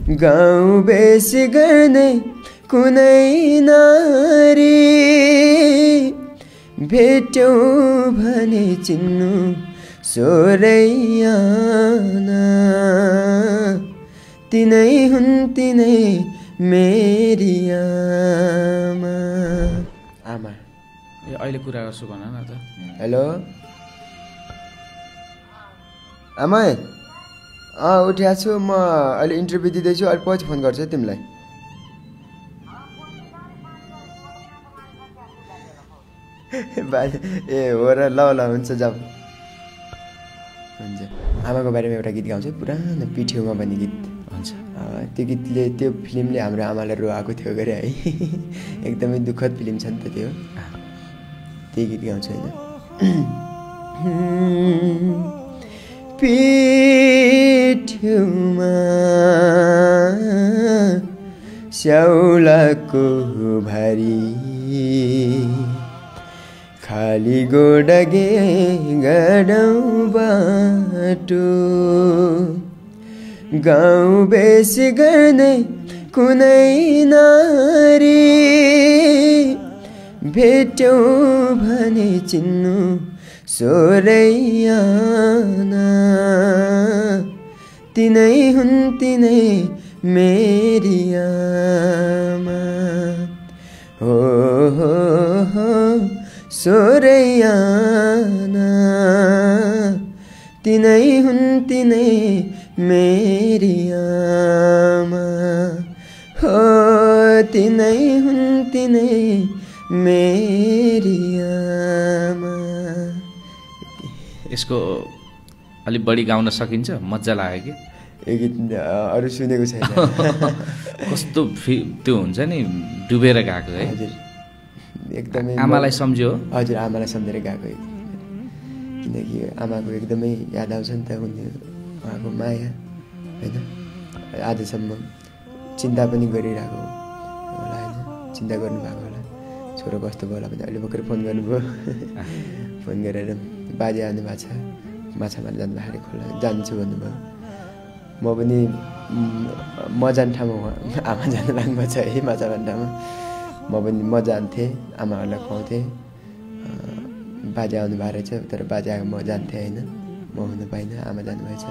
गाउँ बेसी गर्ने कुनै नारी भेट्यौ भने चिन्नु सोरैयाना तिनै हुन् तिनै मेरी आमा। आमा ए अहिले कुरा गर्छु भन न त। हेलो आमा उठिया छु म अहिले इन्टरभ्यू दिँदैछु अहिले पछि फोन गर्छु है तिमीलाई। ए हो र ल ल हुन्छ जाऊ हुन्छ। आमाको बारेमा एउटा गीत गाउँछु पुरानो पिठ्यौमा भन्ने गीत हुन्छ। त्यो गीतले त्यो फिल्मले हाम्रो आमालाई रुवाएको थियो गरे है एकदमै दुःखद फिल्म छ नि त त्यो। त्यही गीत गाउँछु होइन। पिठ्यौमा स्याउलाको भारी खाली गोडगे गडौँ बाटो गाउँ बेसी गर्ने कुनै नारी भेट्यौ भने चिन्नु सोरैयाना तिनै हुन् तिनै मेरी आमा हो सोरैयाना तिनै हुन् तिनै मेरी आमा हो तिनै हुन् तिनै मेरी आमा। यसको अलिक बढी गाउन सकिन्छ? मजा लाग्यो कि यो गीत अरू सुनेको छैन। कस्तो त्यो हुन्छ नि डुबेर गएको है। हजुर एकदमै आमालाई सम्झ्यो। हजुर आमालाई सम्झेर गएको किनकि आमाको एकदमै याद आउँछ नि त उहाँको माया होइन। आजसम्म चिन्ता पनि गरिरहेको होला होइन, चिन्ता गर्नुभएको होला छोरो कस्तो भयो होला भने अहिले भर्खर फोन गर्नुभयो। फोन गरेर बाजे आउनु भएको छ माछा मार्न जानुभएको खोला जान्छु भन्नुभयो। म पनि म जाने ठाउँमा आमा जानु लाग्नुभएको छ है माछा मार्ने ठाउँमा। म पनि म जान्थेँ आमाहरूलाई खुवाउँथेँ। बाजे आउनु भएको रहेछ तर बाजे आएको म जान्थेँ होइन, म हुनु पाइनँ आमा जानुभएछ।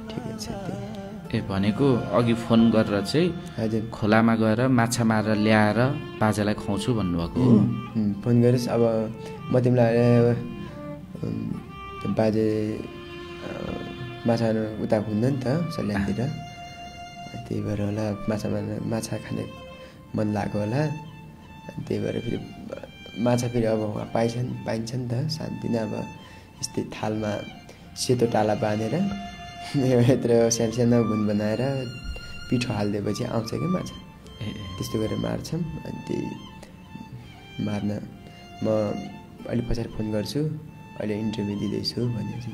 ठिकै छ त्यही। ए भनेको अघि फोन गरेर चाहिँ हजुर खोलामा गएर माछा मारेर ल्याएर बाजेलाई खुवाउँछु भन्नुभएको हो। फोन गरेस् अब म तिमीलाई बाजे माछा उता हुन्न नि त सल्यानतिर, त्यही भएर होला माछा खाने मन लाग्यो होला। त्यही भएर फेरि माछा फेरि अब पाइन्छ नि त शान्ति नै। अब यस्तै थालमा सेतो टाला बाँधेर यत्रो सानो भुन बनाएर पिठो हालिदिएपछि आउँछ क्या माछा। त्यस्तो गरेर मार्छौँ। अनि त्यही मार्न म अहिले पछाडि फोन गर्छु, अहिले इन्टरभ्यू दिँदैछु भनेपछि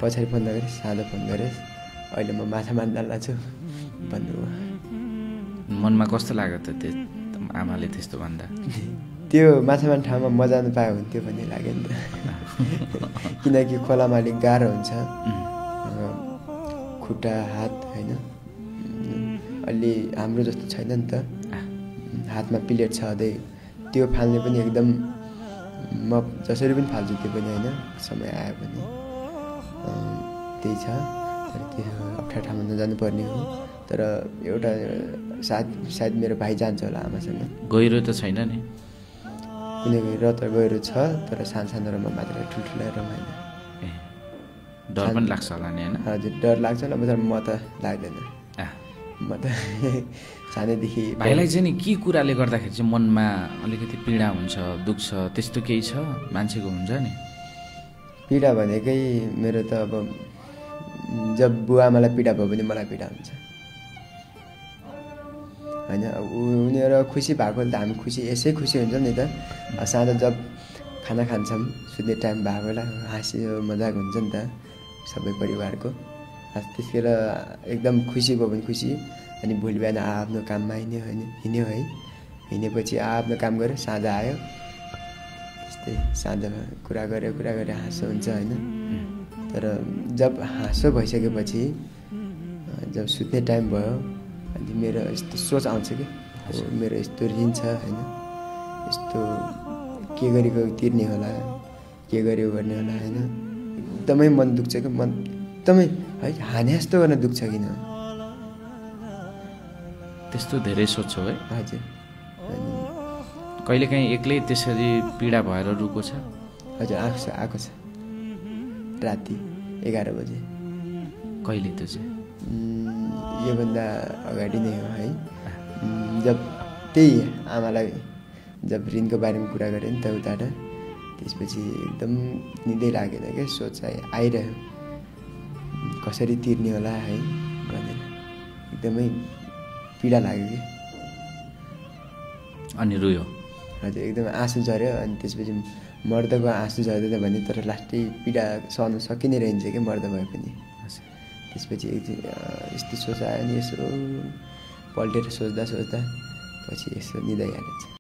पछाडि फोन नगरेस् साँझ फोन गरेस् अहिले म माछा मार्न लाग्छु भन्नुभयो। मनमा कस्तो लाग्यो त त्यो आमाले त्यस्तो भन्दा? त्यो माछा मार्ने ठाउँमा म जानु पायो हुन्थ्यो भन्ने लाग्यो नि त। किनकि खोलामा अलिक गाह्रो हुन्छ, खुट्टा हात होइन अलि हाम्रो जस्तो छैन नि त। हातमा प्लेट छ अझै त्यो फाल्ने पनि एकदम म जसरी पनि फाल्छु त्यो पनि होइन समय आयो भने। त्यही छ तर त्यो अप्ठ्यारो ठाउँमा नजानु पर्ने हो। तर एउटा सायद मेरो भाइ जान्छ होला आमासँग। गहिरो त छैन नि? कुनै र त गहिरो छ तर सानो सानो रमा मात्र, ठुल्ठुला रमा होइन। डर पनि लाग्छ होला नि होइन? हजुर डर लाग्छ होला तर म त लाग्दैन। म त सानैदेखि भाइलाई चाहिँ नि के कुराले गर्दाखेरि चाहिँ मनमा अलिकति पीडा हुन्छ दुख्छ त्यस्तो केही छ मान्छेको हुन्छ नि? पीडा भनेकै मेरो त अब जब बुवा आमालाई पीडा भयो भने मलाई पीडा हुन्छ होइन। उनीहरू खुसी भएको त हामी खुसी यसै खुसी हुन्छ नि त। साँझ जब खाना खान्छौँ सुत्ने टाइम भएको बेला हाँसियो मजाक हुन्छ नि त सबै परिवारको। त्यतिखेर एकदम खुसी भयो भने खुसी, अनि भोलि बिहान आफ्नो काममा हिँड्यो है। हिँडेपछि आफ्नो काम गऱ्यो, साँझ आयो त्यस्तै साँझमा कुरा गऱ्यो हाँसो हुन्छ होइन। तर जब हाँसो भइसकेपछि जब सुत्ने टाइम भयो अनि मेरो यस्तो सोच आउँछ कि मेरो यस्तो ऋण छ होइन, यस्तो के गरेको तिर्ने होला, के गर्यो गर्ने होला होइन, एकदमै मन दुख्छ कि मन एकदमै है हाने जस्तो गर्न दुख्छ किन। त्यस्तो धेरै सोध्छौ है? हजुर। कहिलेकाहीँ एक्लै त्यसरी पीडा भएर रुको छ? हजुर आएको छ राति 11 बजे। कहिले त्यो चाहिँ? योभन्दा अगाडि नै हो है, जब त्यही आमालाई जब ऋणको बारेमा कुरा गरेँ नि त उताबाट, त्यसपछि एकदम निदै लागेन क्या, सोच आइरह्यो कसरी तिर्ने होला है भनेर, एकदमै पीडा लाग्यो कि। अनि रोयो? हजुर एकदम आँसु झऱ्यो। अनि त्यसपछि मर्दको आँसु झर्दैन भने तर लास्टै पीडा सहन सकि नै रहन्छ कि मर्द भए पनि। त्यसपछि यस्तो सोच आयो नि, यसो पल्टेर सोच्दा पछि यसो निदाइहाल्छ।